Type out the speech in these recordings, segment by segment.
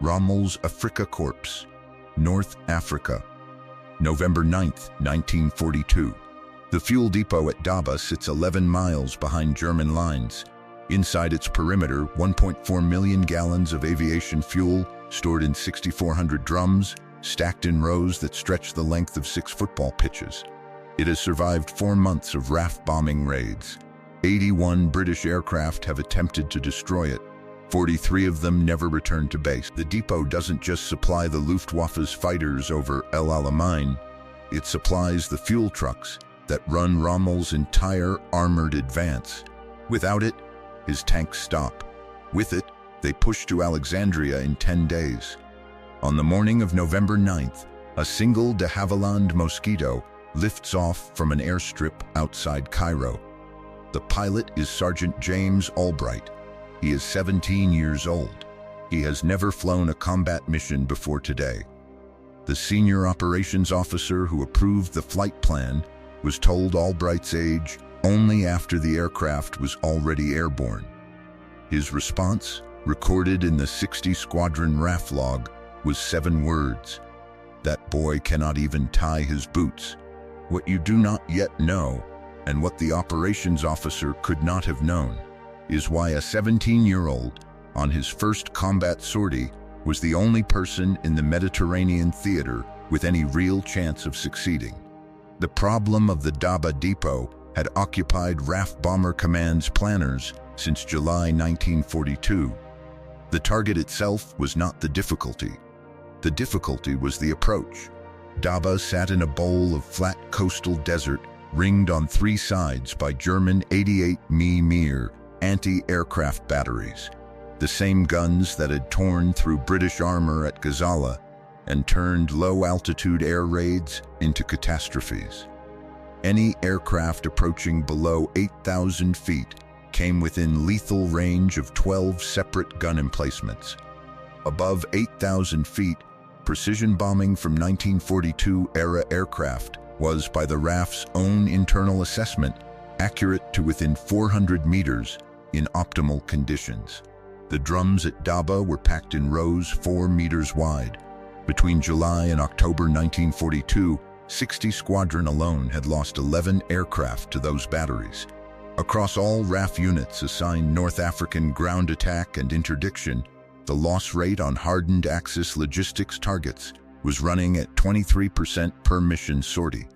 Rommel's Afrika Korps, North Africa. November 9, 1942. The fuel depot at Daba sits 11 miles behind German lines. Inside its perimeter, 1.4 million gallons of aviation fuel stored in 6,400 drums, stacked in rows that stretch the length of 6 football pitches. It has survived 4 months of RAF bombing raids. 81 British aircraft have attempted to destroy it. 43 of them never returned to base. The depot doesn't just supply the Luftwaffe's fighters over El Alamein, it supplies the fuel trucks that run Rommel's entire armored advance. Without it, his tanks stop. With it, they push to Alexandria in 10 days. On the morning of November 9th, a single de Havilland Mosquito lifts off from an airstrip outside Cairo. The pilot is Sergeant James Albright. He is 17 years old. He has never flown a combat mission before today. The senior operations officer who approved the flight plan was told Albright's age only after the aircraft was already airborne. His response, recorded in the 60 Squadron RAF log, was 7 words. "That boy cannot even tie his boots." What you do not yet know, and what the operations officer could not have known, is why a 17-year-old, on his first combat sortie, was the only person in the Mediterranean theater with any real chance of succeeding. The problem of the Daba depot had occupied RAF Bomber Command's planners since July 1942. The target itself was not the difficulty. The difficulty was the approach. Daba sat in a bowl of flat coastal desert, ringed on 3 sides by German 88 mm anti-aircraft batteries, the same guns that had torn through British armor at Gazala and turned low-altitude air raids into catastrophes. Any aircraft approaching below 8,000 feet came within lethal range of 12 separate gun emplacements. Above 8,000 feet, precision bombing from 1942-era aircraft was, by the RAF's own internal assessment, accurate to within 400 meters in optimal conditions. The drums at Daba were packed in rows 4 meters wide. Between July and October 1942, 60 Squadron alone had lost 11 aircraft to those batteries. Across all RAF units assigned North African ground attack and interdiction, the loss rate on hardened Axis logistics targets was running at 23% per mission sortie.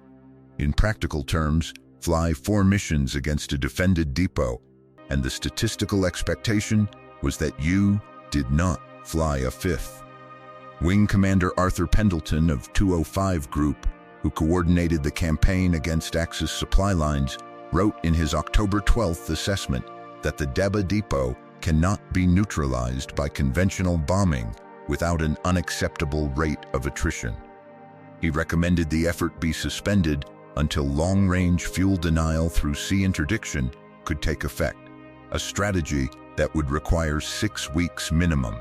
In practical terms, fly 4 missions against a defended depot, and the statistical expectation was that you did not fly a 5th. Wing Commander Arthur Pendleton of 205 Group, who coordinated the campaign against Axis supply lines, wrote in his October 12th assessment that the Daba depot cannot be neutralized by conventional bombing without an unacceptable rate of attrition. He recommended the effort be suspended until long-range fuel denial through sea interdiction could take effect, a strategy that would require 6 weeks minimum.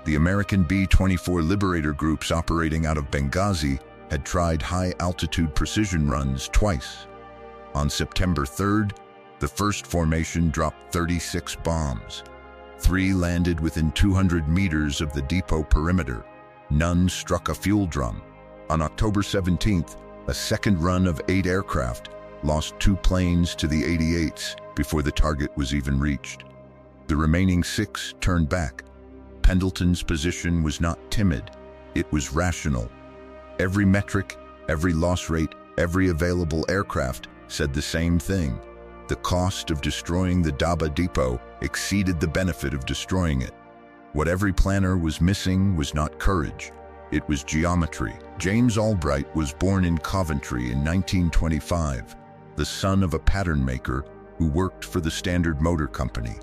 The American B-24 Liberator groups operating out of Benghazi had tried high-altitude precision runs twice. On September 3rd, the first formation dropped 36 bombs. 3 landed within 200 meters of the depot perimeter. None struck a fuel drum. On October 17th, a second run of 8 aircraft lost 2 planes to the 88s before the target was even reached. The remaining 6 turned back. Pendleton's position was not timid, it was rational. Every metric, every loss rate, every available aircraft said the same thing. The cost of destroying the Daba depot exceeded the benefit of destroying it. What every planner was missing was not courage, it was geometry. James Albright was born in Coventry in 1925, the son of a pattern maker who worked for the Standard Motor Company.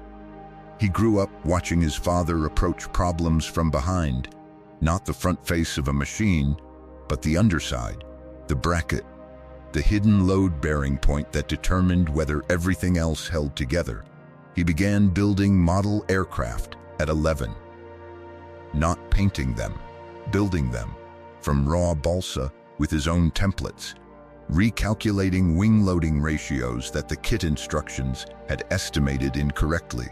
He grew up watching his father approach problems from behind, not the front face of a machine, but the underside, the bracket, the hidden load-bearing point that determined whether everything else held together. He began building model aircraft at 11. Not painting them, building them, from raw balsa with his own templates, recalculating wing loading ratios that the kit instructions had estimated incorrectly.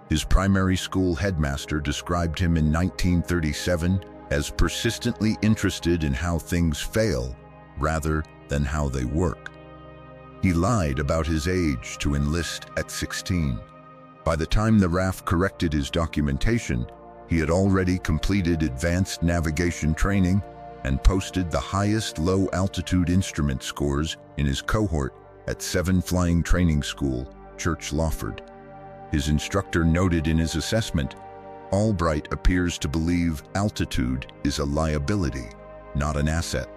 His primary school headmaster described him in 1937 as persistently interested in how things fail rather than how they work. He lied about his age to enlist at 16. By the time the RAF corrected his documentation, he had already completed advanced navigation training and posted the highest low-altitude instrument scores in his cohort at 7 Flying Training School, Church Lawford. His instructor noted in his assessment, "Albright appears to believe altitude is a liability, not an asset."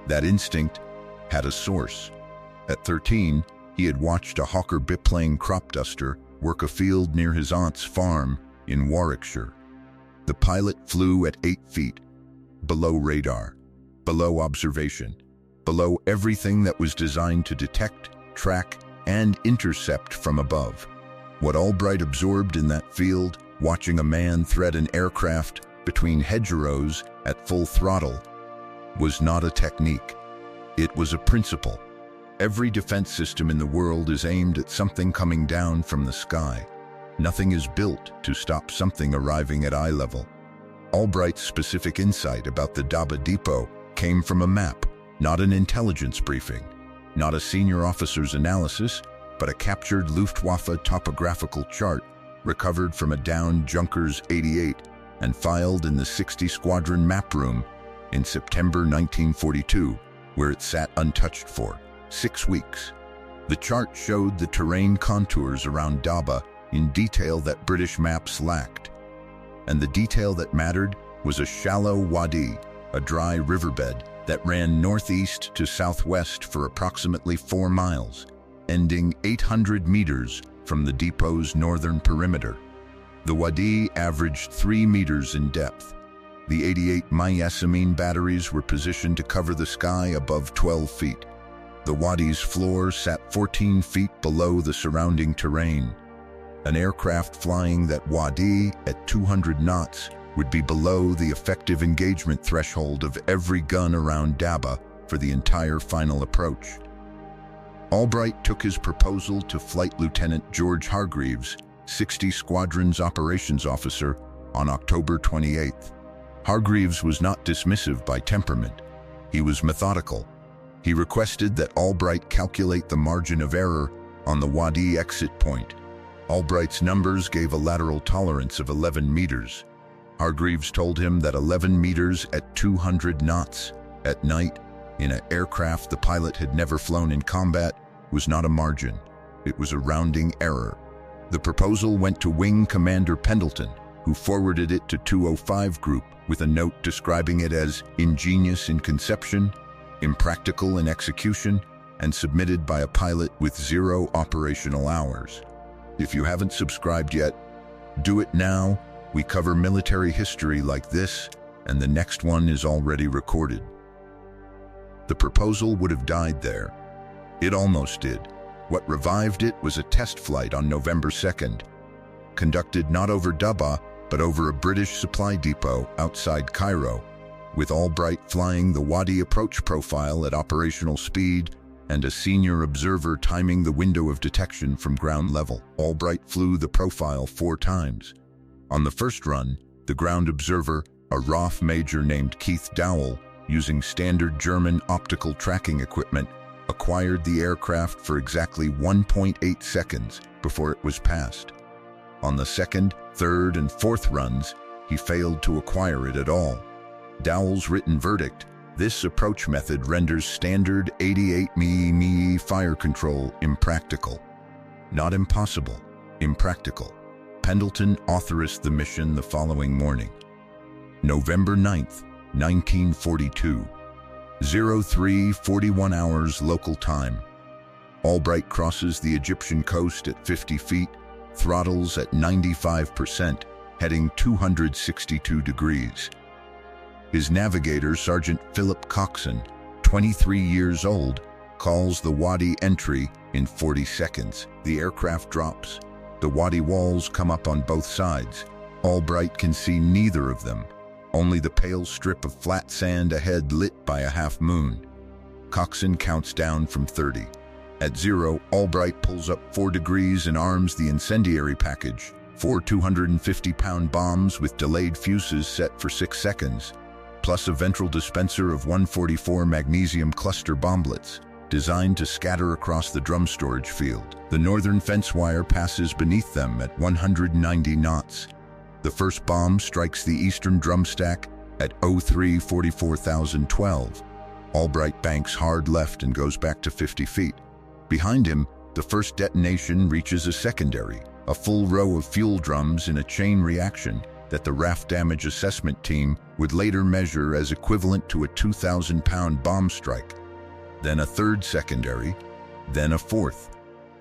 That instinct had a source. At 13, he had watched a Hawker biplane crop duster work a field near his aunt's farm in Warwickshire. The pilot flew at 8 feet, below radar, below observation, below everything that was designed to detect, track, and intercept from above. What Albright absorbed in that field, watching a man thread an aircraft between hedgerows at full throttle, was not a technique. It was a principle. Every defense system in the world is aimed at something coming down from the sky. Nothing is built to stop something arriving at eye level. Albright's specific insight about the Daba Depot came from a map, not an intelligence briefing, not a senior officer's analysis, but a captured Luftwaffe topographical chart recovered from a downed Junkers 88 and filed in the 60 Squadron map room in September 1942, where it sat untouched for 6 weeks. The chart showed the terrain contours around Daba in detail that British maps lacked. And the detail that mattered was a shallow Wadi, a dry riverbed that ran northeast to southwest for approximately 4 miles, ending 800 meters from the depot's northern perimeter. The Wadi averaged 3 meters in depth. The 88 Myasamine batteries were positioned to cover the sky above 12 feet. The Wadi's floor sat 14 feet below the surrounding terrain. An aircraft flying that Wadi at 200 knots would be below the effective engagement threshold of every gun around Daba for the entire final approach. Albright took his proposal to Flight Lieutenant George Hargreaves, 60 Squadron's operations officer, on October 28th. Hargreaves was not dismissive by temperament. He was methodical. He requested that Albright calculate the margin of error on the Wadi exit point. Albright's numbers gave a lateral tolerance of 11 meters. Hargreaves told him that 11 meters at 200 knots at night in an aircraft the pilot had never flown in combat was not a margin. It was a rounding error. The proposal went to Wing Commander Pendleton, who forwarded it to 205 Group with a note describing it as ingenious in conception, impractical in execution, and submitted by a pilot with 0 operational hours. If you haven't subscribed yet, do it now. We cover military history like this, and the next one is already recorded. The proposal would have died there. It almost did. What revived it was a test flight on November 2nd, conducted not over Daba, but over a British supply depot outside Cairo, with Albright flying the Wadi approach profile at operational speed and a senior observer timing the window of detection from ground level. Albright flew the profile 4 times. On the first run, the ground observer, a RAF major named Keith Dowell, using standard German optical tracking equipment, acquired the aircraft for exactly 1.8 seconds before it was passed. On the second, third, and fourth runs, he failed to acquire it at all. Dowell's written verdict: this approach method renders standard 88 mm fire control impractical. Not impossible, impractical. Pendleton authorized the mission the following morning. November 9th, 1942, 03:41 hours local time. Albright crosses the Egyptian coast at 50 feet, throttles at 95%, heading 262 degrees. His navigator, Sergeant Philip Coxon, 23 years old, calls the Wadi entry in 40 seconds. The aircraft drops. The Wadi walls come up on both sides. Albright can see neither of them, only the pale strip of flat sand ahead lit by a half moon. Coxon counts down from 30. At 0, Albright pulls up 4 degrees and arms the incendiary package, 4 250-pound bombs with delayed fuses set for 6 seconds, plus a ventral dispenser of 144 magnesium cluster bomblets, designed to scatter across the drum storage field. The northern fence wire passes beneath them at 190 knots. The first bomb strikes the eastern drum stack at 03:44,012. Albright banks hard left and goes back to 50 feet. Behind him, the first detonation reaches a secondary, a full row of fuel drums in a chain reaction that the raft damage assessment team would later measure as equivalent to a 2,000-pound bomb strike. Then a third secondary, then a fourth.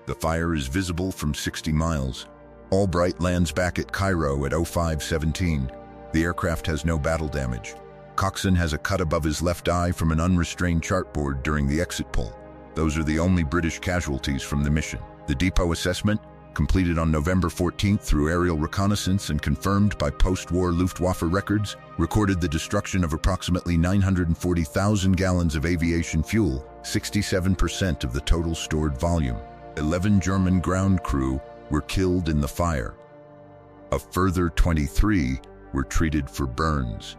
The fire is visible from 60 miles. Albright lands back at Cairo at 05:17. The aircraft has no battle damage. Coxon has a cut above his left eye from an unrestrained chartboard during the exit pull. Those are the only British casualties from the mission. The depot assessment, completed on November 14th through aerial reconnaissance and confirmed by post-war Luftwaffe records, recorded the destruction of approximately 940,000 gallons of aviation fuel, 67% of the total stored volume. 11 German ground crew were killed in the fire. A further 23 were treated for burns.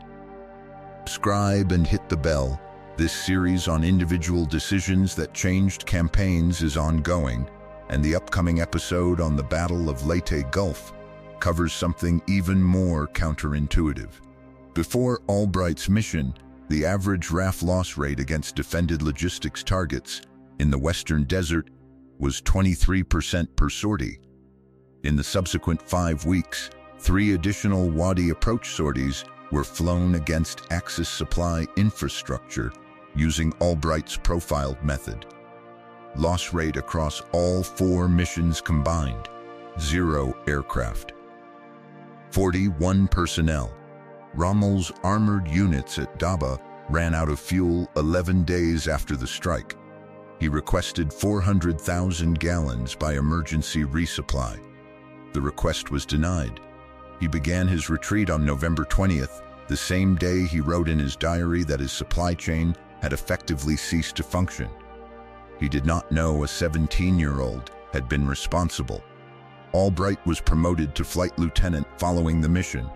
Subscribe and hit the bell. This series on individual decisions that changed campaigns is ongoing, and the upcoming episode on the Battle of Leyte Gulf covers something even more counterintuitive. Before Albright's mission, the average RAF loss rate against defended logistics targets in the Western Desert was 23% per sortie. In the subsequent 5 weeks, 3 additional Wadi approach sorties were flown against Axis supply infrastructure using Albright's profiled method. Loss rate across all 4 missions combined, 0 aircraft. 41 personnel. Rommel's armored units at Daba ran out of fuel 11 days after the strike. He requested 400,000 gallons by emergency resupply. The request was denied. He began his retreat on November 20th, the same day he wrote in his diary that his supply chain had effectively ceased to function. He did not know a 17-year-old had been responsible. Albright was promoted to flight lieutenant following the mission.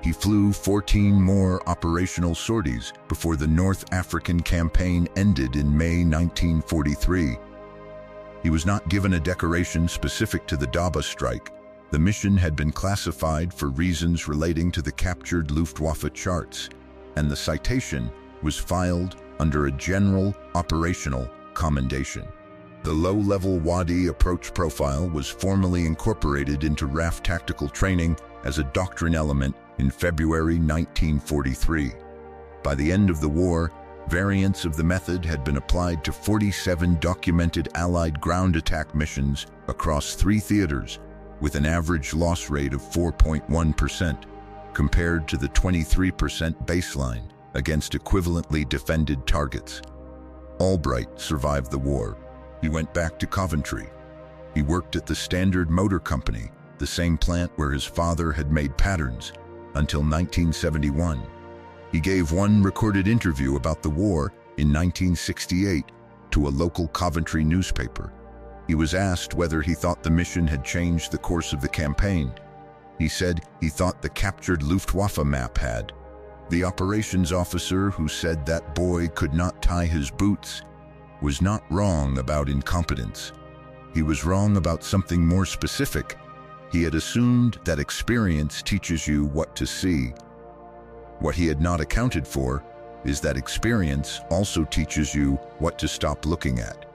He flew 14 more operational sorties before the North African Campaign ended in May 1943. He was not given a decoration specific to the Daba strike. The mission had been classified for reasons relating to the captured Luftwaffe charts, and the citation was filed under a general operational commendation. The low-level Wadi approach profile was formally incorporated into RAF tactical training as a doctrine element in February 1943. By the end of the war, variants of the method had been applied to 47 documented Allied ground attack missions across 3 theaters, with an average loss rate of 4.1%, compared to the 23% baseline against equivalently defended targets. Albright survived the war. He went back to Coventry. He worked at the Standard Motor Company, the same plant where his father had made patterns, until 1971. He gave one recorded interview about the war in 1968 to a local Coventry newspaper. He was asked whether he thought the mission had changed the course of the campaign. He said he thought the captured Luftwaffe map had. The operations officer who said that boy could not tie his boots was not wrong about incompetence. He was wrong about something more specific. He had assumed that experience teaches you what to see. What he had not accounted for is that experience also teaches you what to stop looking at.